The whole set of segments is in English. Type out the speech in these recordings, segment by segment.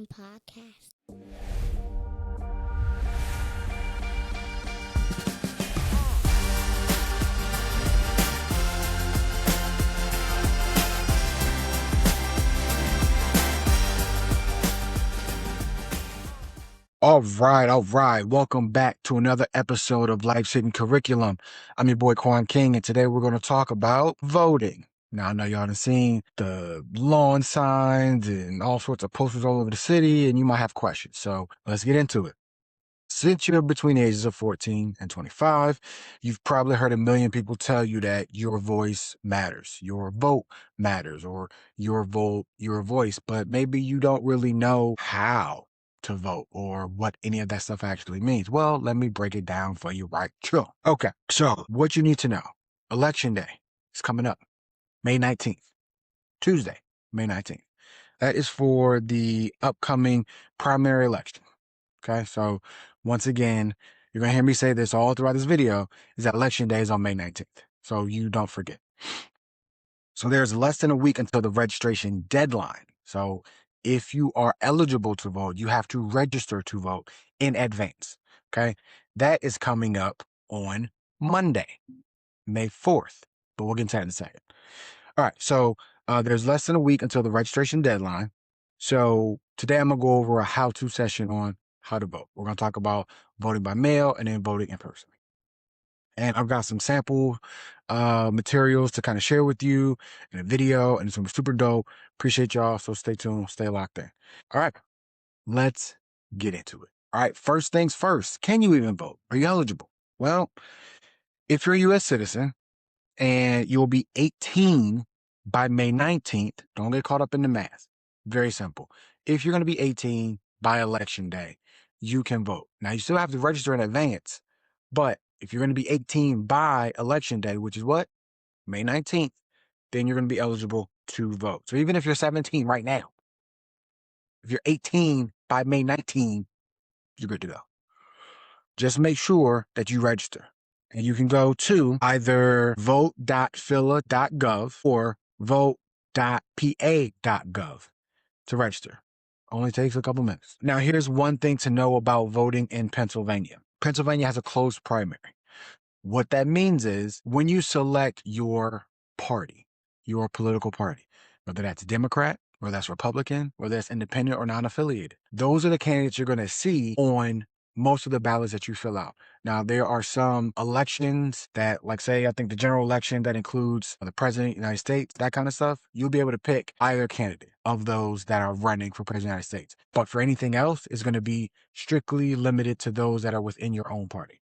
Podcast. All right. Welcome back to another episode of Life's Hidden Curriculum. I'm your boy Quan King, and today we're going to talk about voting. Now, I know y'all have seen the lawn signs and all sorts of posters all over the city, and you might have questions. So let's get into it. Since you're between the ages of 14 and 25, you've probably heard a million people tell you that your voice matters, your vote matters, or your vote, your voice, but maybe you don't really know how to vote or what any of that stuff actually means. Well, let me break it down for you right here. Okay, so what you need to know. Election day is coming up, May 19th, Tuesday, May 19th. That is for the upcoming primary election. Okay, so once again, you're going to hear me say this all throughout this video, is that election day is on May 19th. So you don't forget. So there's less than a week until the registration deadline. So if you are eligible to vote, you have to register to vote in advance. Okay, that is coming up on Monday, May 4th. But we'll get into that in a second. All right, so there's less than a week until the registration deadline. So today I'm going to go over a how-to session on how to vote. We're going to talk about voting by mail and then voting in person. And I've got some sample materials to kind of share with you in a video, and it's going to be super dope. Appreciate y'all. So stay tuned, stay locked in. All right, let's get into it. All right, first things first. Can you even vote? Are you eligible? Well, if you're a U.S. citizen and you'll be 18 by May 19th, don't get caught up in the math. Very simple. If you're going to be 18 by election day, you can vote. Now, you still have to register in advance, but if you're going to be 18 by election day, which is what? May 19th, then you're going to be eligible to vote. So even if you're 17 right now, if you're 18 by May 19th, you're good to go. Just make sure that you register. And you can go to either vote.phila.gov or vote.pa.gov to register. Only takes a couple minutes. Now, here's one thing to know about voting in Pennsylvania. Pennsylvania has a closed primary. What that means is when you select your party, your political party, whether that's Democrat, whether that's Republican, whether that's independent or non-affiliated, those are the candidates you're going to see on most of the ballots that you fill out. Now, there are some elections that, like, say, I think the general election that includes the president of the United States, that kind of stuff, you'll be able to pick either candidate of those that are running for president of the United States. But for anything else, it's going to be strictly limited to those that are within your own party.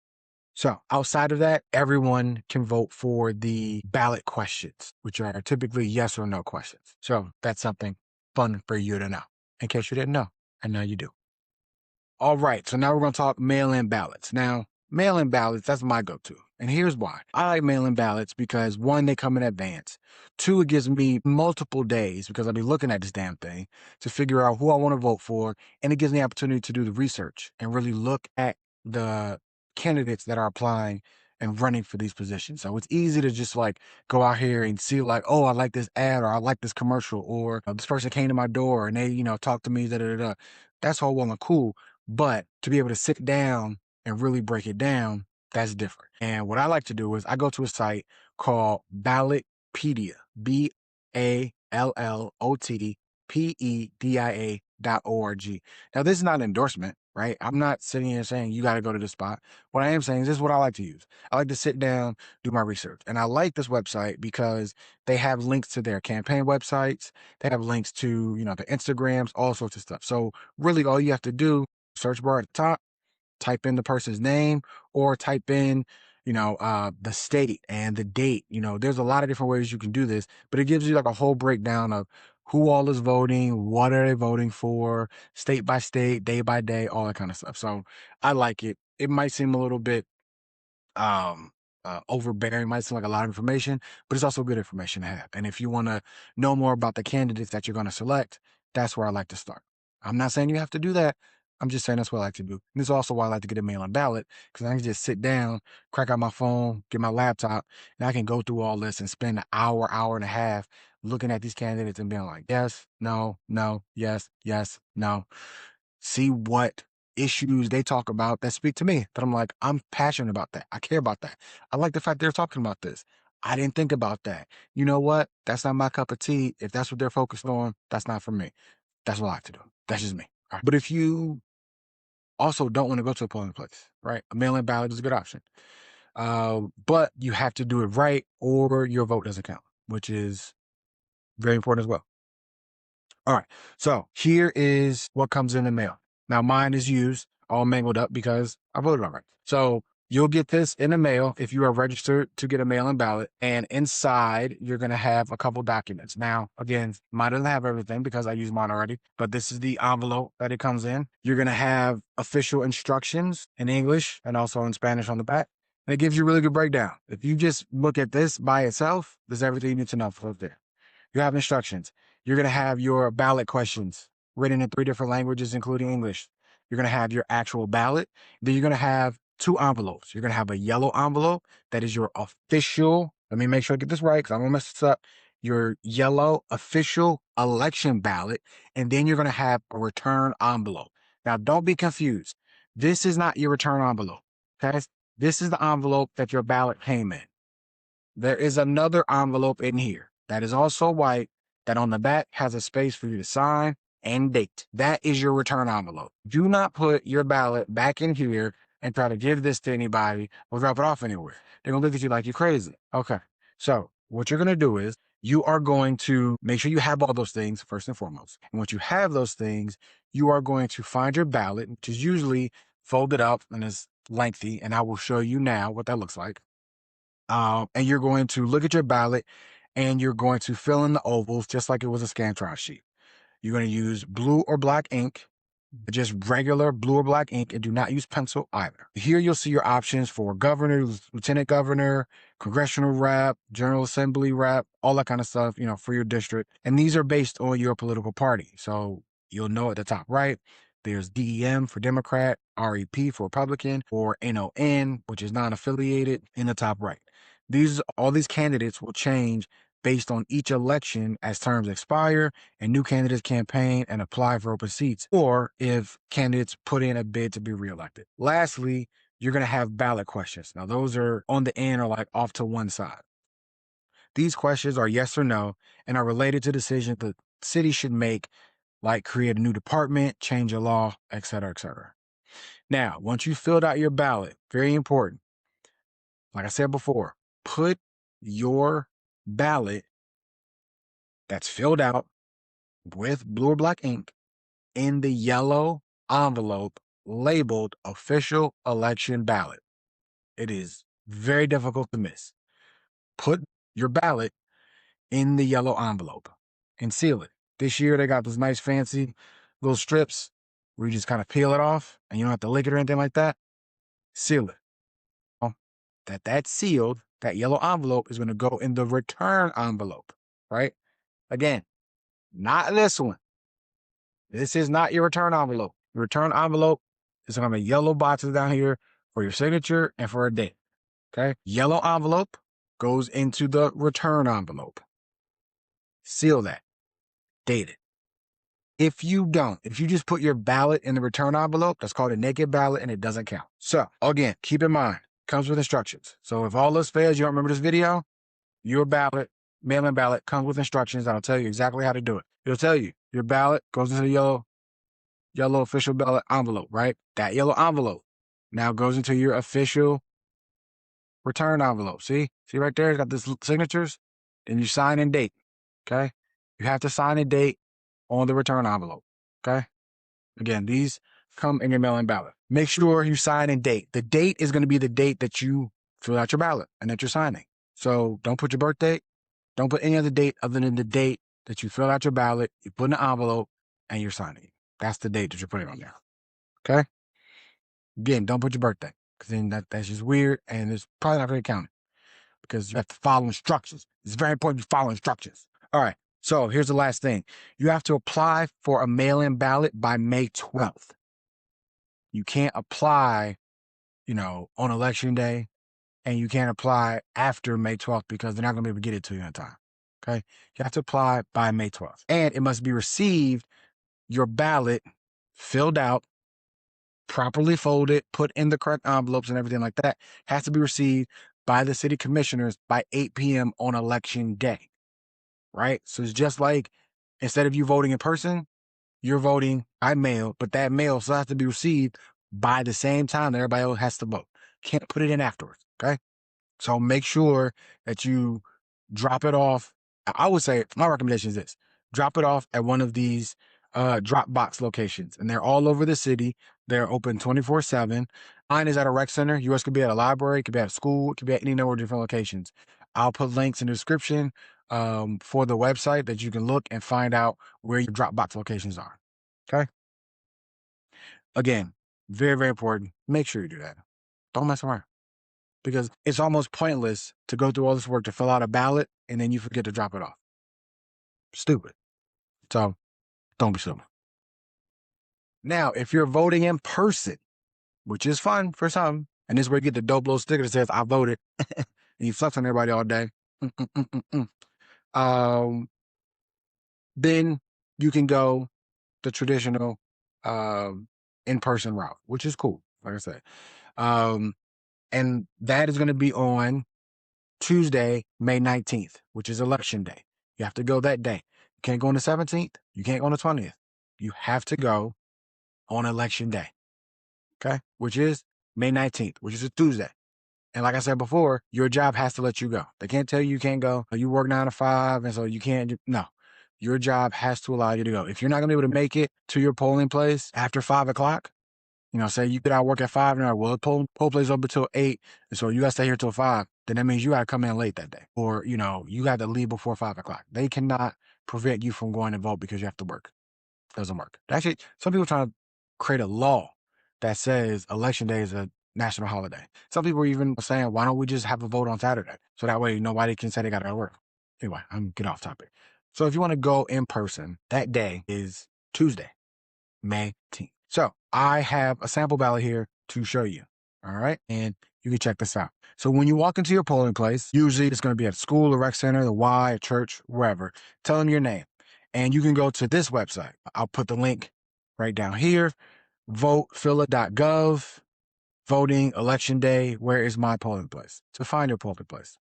So outside of that, everyone can vote for the ballot questions, which are typically yes or no questions. So that's something fun for you to know, in case you didn't know, and now you do. All right, so now we're going to talk mail-in ballots. Now, mail-in ballots, that's my go-to. And here's why. I like mail-in ballots because, one, they come in advance. Two, it gives me multiple days, because I'll be looking at this damn thing, to figure out who I want to vote for. And it gives me the opportunity to do the research and really look at the candidates that are applying and running for these positions. So it's easy to just like go out here and see like, oh, I like this ad, or I like this commercial, or this person came to my door and they, talked to me, da da da. That's all well and cool. But to be able to sit down and really break it down, that's different. And what I like to do is I go to a site called Ballotpedia, BALLOTPEDIA.org. Now, this is not an endorsement, right? I'm not sitting here saying you got to go to this spot. What I am saying is this is what I like to use. I like to sit down, do my research. And I like this website because they have links to their campaign websites. They have links to, the Instagrams, all sorts of stuff. So really all you have to do, search bar at the top, type in the person's name, or type in, the state and the date. There's a lot of different ways you can do this, but it gives you like a whole breakdown of who all is voting, what are they voting for, state by state, day by day, all that kind of stuff. So I like it. It might seem a little bit overbearing, might seem like a lot of information, but it's also good information to have. And if you want to know more about the candidates that you're going to select, that's where I like to start. I'm not saying you have to do that, I'm just saying that's what I like to do. And this is also why I like to get a mail-in ballot, because I can just sit down, crack out my phone, get my laptop, and I can go through all this and spend an hour, hour and a half looking at these candidates and being like, yes, no, no, yes, yes, no. See what issues they talk about that speak to me, that I'm like, I'm passionate about that. I care about that. I like the fact they're talking about this. I didn't think about that. You know what? That's not my cup of tea. If that's what they're focused on, that's not for me. That's what I like to do. That's just me. All right. But if you also don't want to go to a polling place, right? A mail-in ballot is a good option. But you have to do it right or your vote doesn't count, which is very important as well. All right. So here is what comes in the mail. Now mine is used all mangled up because I voted already. So you'll get this in the mail if you are registered to get a mail-in ballot. And inside, you're going to have a couple documents. Now, again, mine doesn't have everything because I used mine already, but this is the envelope that it comes in. You're going to have official instructions in English and also in Spanish on the back. And it gives you a really good breakdown. If you just look at this by itself, there's everything you need to know for there. You have instructions. You're going to have your ballot questions written in 3 different languages, including English. You're going to have your actual ballot. Then you're going to have 2 envelopes. You're going to have a yellow envelope that is your official, let me make sure I get this right because I'm going to mess this up, your yellow official election ballot. And then you're going to have a return envelope. Now, don't be confused. This is not your return envelope, okay? This is the envelope that your ballot came in. There is another envelope in here that is also white that on the back has a space for you to sign and date. That is your return envelope. Do not put your ballot back in here and try to give this to anybody or drop it off anywhere. They're going to look at you like you're crazy. Okay. So what you're going to do is you are going to make sure you have all those things first and foremost. And once you have those things, you are going to find your ballot, which is usually folded up and is lengthy. And I will show you now what that looks like. And you're going to look at your ballot and you're going to fill in the ovals just like it was a Scantron sheet. You're going to use blue or black ink, just regular blue or black ink, and do not use pencil either. Here you'll see your options for governor, lieutenant governor, congressional rep, general assembly rep, all that kind of stuff, for your district. And these are based on your political party. So you'll know at the top right, there's DEM for Democrat, REP for Republican, or NON, which is non-affiliated, in the top right. All these candidates will change based on each election as terms expire and new candidates campaign and apply for open seats, or if candidates put in a bid to be reelected. Lastly, you're going to have ballot questions. Now, those are on the end or like off to one side. These questions are yes or no and are related to decisions the city should make, like create a new department, change a law, et cetera, et cetera. Now, once you filled out your ballot, very important, like I said before, put your ballot that's filled out with blue or black ink in the yellow envelope labeled official election ballot. It is very difficult to miss. Put your ballot in the yellow envelope and seal it. This year they got those nice fancy little strips where you just kind of peel it off and you don't have to lick it or anything like that. Seal it. That's sealed, that yellow envelope is going to go in the return envelope, right? Again, not this one. This is not your return envelope. Your return envelope is going to have yellow boxes down here for your signature and for a date, okay? Yellow envelope goes into the return envelope. Seal that. Date it. If you just put your ballot in the return envelope, that's called a naked ballot and it doesn't count. So again, keep in mind, comes with instructions. So if all this fails, you don't remember this video, your ballot, mail-in ballot comes with instructions that'll tell you exactly how to do it. It'll tell you your ballot goes into the yellow official ballot envelope, right? That yellow envelope now goes into your official return envelope. See right there, it's got this signatures. Then you sign and date, okay? You have to sign and date on the return envelope, okay? Again, these come in your mail-in ballot. Make sure you sign and date. The date is going to be the date that you fill out your ballot and that you're signing. So don't put your birth date. Don't put any other date other than the date that you fill out your ballot, you put in an envelope, and you're signing. That's the date that you're putting on there, okay? Again, don't put your birthday because then that's just weird and it's probably not going to count because you have to follow instructions. It's very important you follow instructions. All right. So here's the last thing. You have to apply for a mail-in ballot by May 12th. You can't apply, on election day, and you can't apply after May 12th because they're not going to be able to get it to you in time. Okay? You have to apply by May 12th. And it must be received, your ballot filled out, properly folded, put in the correct envelopes and everything like that, has to be received by the city commissioners by 8 p.m. on election day. Right? So it's just like instead of you voting in person, you're voting by mail, but that mail still has to be received by the same time that everybody else has to vote. Can't put it in afterwards. Okay? So make sure that you drop it off. I would say my recommendation is this: drop it off at one of these drop box locations, and they're all over the city. They're open 24/7. Mine is at a rec center. Yours could be at a library, it could be at a school, it could be at any number of different locations. I'll put links in the description for the website that you can look and find out where your drop box locations are. Okay. Again, very, very important. Make sure you do that. Don't mess around, because it's almost pointless to go through all this work to fill out a ballot and then you forget to drop it off. Stupid. So don't be stupid. Now, if you're voting in person, which is fun for some, and this is where you get the dope little sticker that says, I voted, and you flex on everybody all day, then you can go the traditional in-person route, which is cool, like I said. And that is going to be on Tuesday, May 19th, which is election day. You have to go that day. You can't go on the 17th. You can't go on the 20th. You have to go on election day. Okay? Which is May 19th, which is a Tuesday. And like I said before, your job has to let you go. They can't tell you can't go. You work 9 to 5, and so you can't. No. Your job has to allow you to go. If you're not going to be able to make it to your polling place after 5 o'clock, say you get out work at 5, and the poll place open till 8, and so you got to stay here till 5, then that means you got to come in late that day. Or, you got to leave before 5 o'clock. They cannot prevent you from going to vote because you have to work. Doesn't work. Actually, some people are trying to create a law that says election day is a national holiday. Some people are even saying, why don't we just have a vote on Saturday? So that way nobody can say they got to work. Anyway, I'm getting off topic. So if you want to go in person, that day is Tuesday, May 10th. So I have a sample ballot here to show you. All right. And you can check this out. So when you walk into your polling place, usually it's going to be at a school, a rec center, the Y, a church, wherever. Tell them your name. And you can go to this website. I'll put the link right down here. Votefilla.gov. Voting election day. Where is my polling place? To find your polling place.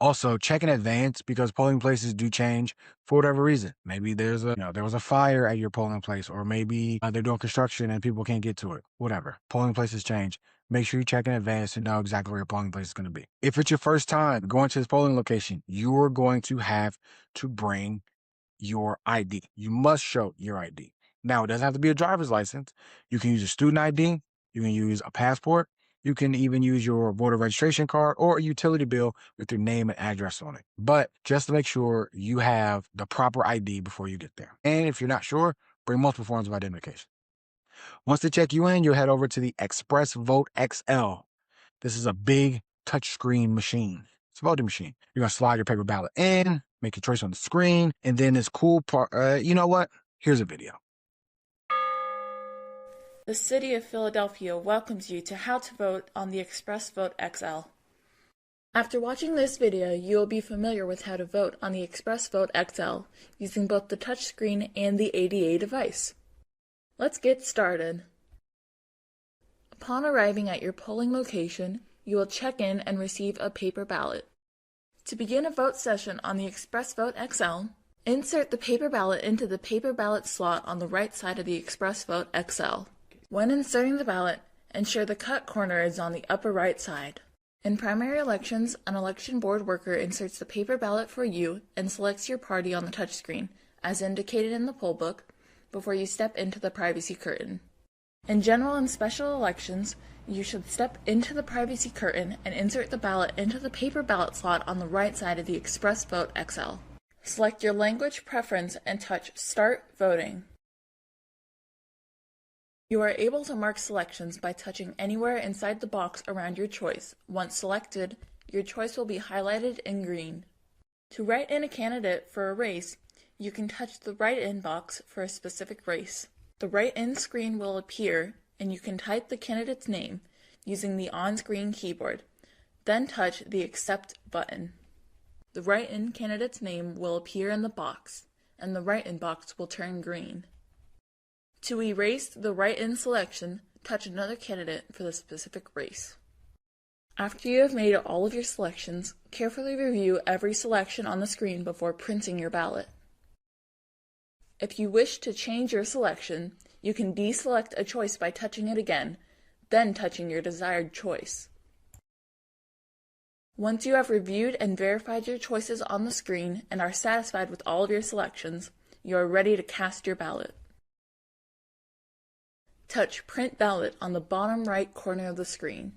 Also, check in advance, because polling places do change for whatever reason. Maybe there was a fire at your polling place, or maybe they're doing construction and people can't get to it. Whatever. Polling places change. Make sure you check in advance to know exactly where your polling place is going to be. If it's your first time going to this polling location, you're going to have to bring your ID. You must show your ID. Now, it doesn't have to be a driver's license. You can use a student ID. You can use a passport. You can even use your voter registration card or a utility bill with your name and address on it. But just to make sure you have the proper ID before you get there. And if you're not sure, bring multiple forms of identification. Once they check you in, you'll head over to the Express Vote XL. This is a big touchscreen machine. It's a voting machine. You're going to slide your paper ballot in, make your choice on the screen, and then this cool part, you know what? Here's a video. The City of Philadelphia welcomes you to How to Vote on the Express Vote XL. After watching this video, you will be familiar with how to vote on the Express Vote XL using both the touchscreen and the ADA device. Let's get started. Upon arriving at your polling location, you will check in and receive a paper ballot. To begin a vote session on the Express Vote XL, insert the paper ballot into the paper ballot slot on the right side of the Express Vote XL. When inserting the ballot, ensure the cut corner is on the upper right side. In primary elections, an election board worker inserts the paper ballot for you and selects your party on the touchscreen, as indicated in the poll book, before you step into the privacy curtain. In general and special elections, you should step into the privacy curtain and insert the ballot into the paper ballot slot on the right side of the Express Vote XL. Select your language preference and touch Start Voting. You are able to mark selections by touching anywhere inside the box around your choice. Once selected, your choice will be highlighted in green. To write in a candidate for a race, you can touch the Write In box for a specific race. The Write In screen will appear, and you can type the candidate's name using the on-screen keyboard. Then touch the Accept button. The write-in candidate's name will appear in the box, and the write-in box will turn green. To erase the write-in selection, touch another candidate for the specific race. After you have made all of your selections, carefully review every selection on the screen before printing your ballot. If you wish to change your selection, you can deselect a choice by touching it again, then touching your desired choice. Once you have reviewed and verified your choices on the screen and are satisfied with all of your selections, you are ready to cast your ballot. Touch Print Ballot on the bottom right corner of the screen.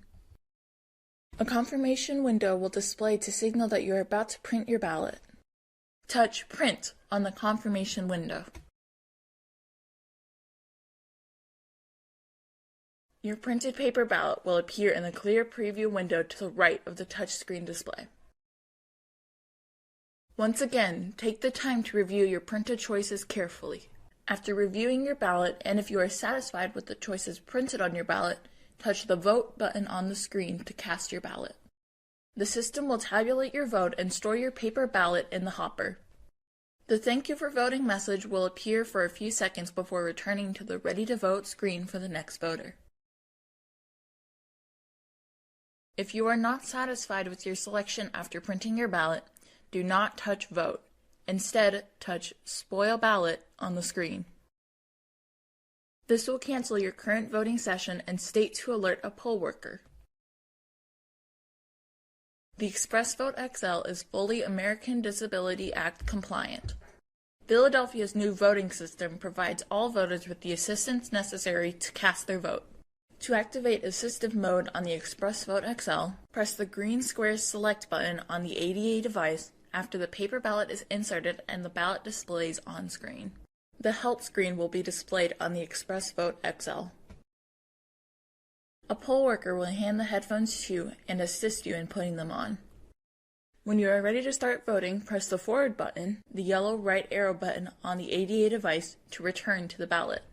A confirmation window will display to signal that you are about to print your ballot. Touch Print on the confirmation window. Your printed paper ballot will appear in the clear preview window to the right of the touchscreen display. Once again, take the time to review your printed choices carefully. After reviewing your ballot, and if you are satisfied with the choices printed on your ballot, touch the Vote button on the screen to cast your ballot. The system will tabulate your vote and store your paper ballot in the hopper. The Thank You for Voting message will appear for a few seconds before returning to the Ready to Vote screen for the next voter. If you are not satisfied with your selection after printing your ballot, do not touch Vote. Instead, touch Spoil Ballot on the screen. This will cancel your current voting session and state to alert a poll worker. The Express Vote XL is fully American Disability Act compliant. Philadelphia's new voting system provides all voters with the assistance necessary to cast their vote. To activate assistive mode on the Express Vote XL, press the green square Select button on the ADA device after the paper ballot is inserted and the ballot displays on screen. The Help screen will be displayed on the Express Vote XL. A poll worker will hand the headphones to you and assist you in putting them on. When you are ready to start voting, press the Forward button, the yellow right arrow button on the ADA device to return to the ballot.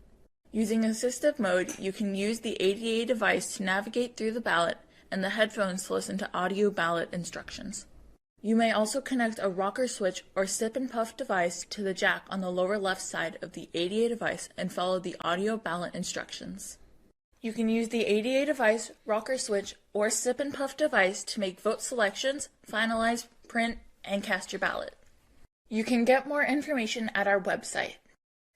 Using assistive mode, you can use the ADA device to navigate through the ballot and the headphones to listen to audio ballot instructions. You may also connect a rocker switch or sip and puff device to the jack on the lower left side of the ADA device and follow the audio ballot instructions. You can use the ADA device, rocker switch, or sip and puff device to make vote selections, finalize, print, and cast your ballot. You can get more information at our website,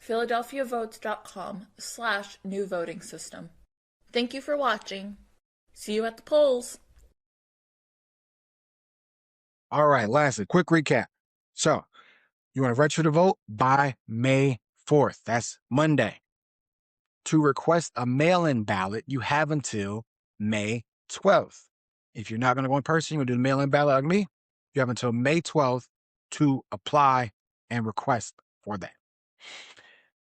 philadelphiavotes.com/new voting system. Thank you for watching. See you at the polls. All right, lastly, quick recap. So, you want to register to vote by May 4th. That's Monday. To request a mail-in ballot, you have until May 12th. If you're not going to go in person, you're going to do the mail-in ballot like me, you have until May 12th to apply and request for that.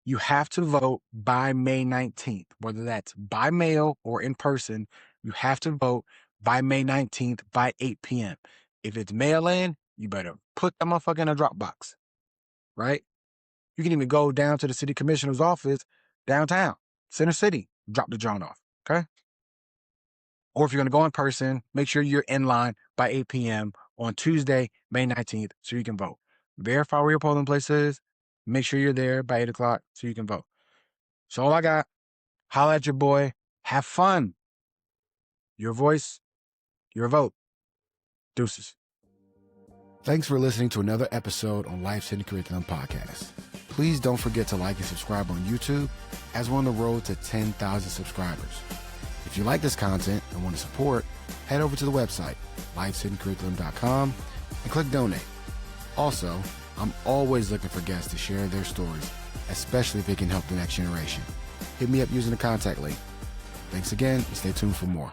You have to vote by May 19th, whether that's by mail or in person. You have to vote by May 19th by 8 p.m. If it's mail-in, you better put that motherfucker in a drop box, right? You can even go down to the city commissioner's office downtown, Center City, drop the joint off, okay? Or if you're going to go in person, make sure you're in line by 8 p.m. on Tuesday, May 19th, so you can vote. Verify where your polling place is. Make sure you're there by 8 o'clock so you can vote. So all I got. Holla at your boy. Have fun. Your voice, your vote. Deuces. Thanks for listening to another episode on Life's Hidden Curriculum Podcast. Please don't forget to like and subscribe on YouTube as we're on the road to 10,000 subscribers. If you like this content and want to support, head over to the website, lifeshiddencurriculum.com, and click donate. Also, I'm always looking for guests to share their stories, especially if it can help the next generation. Hit me up using the contact link. Thanks again, and stay tuned for more.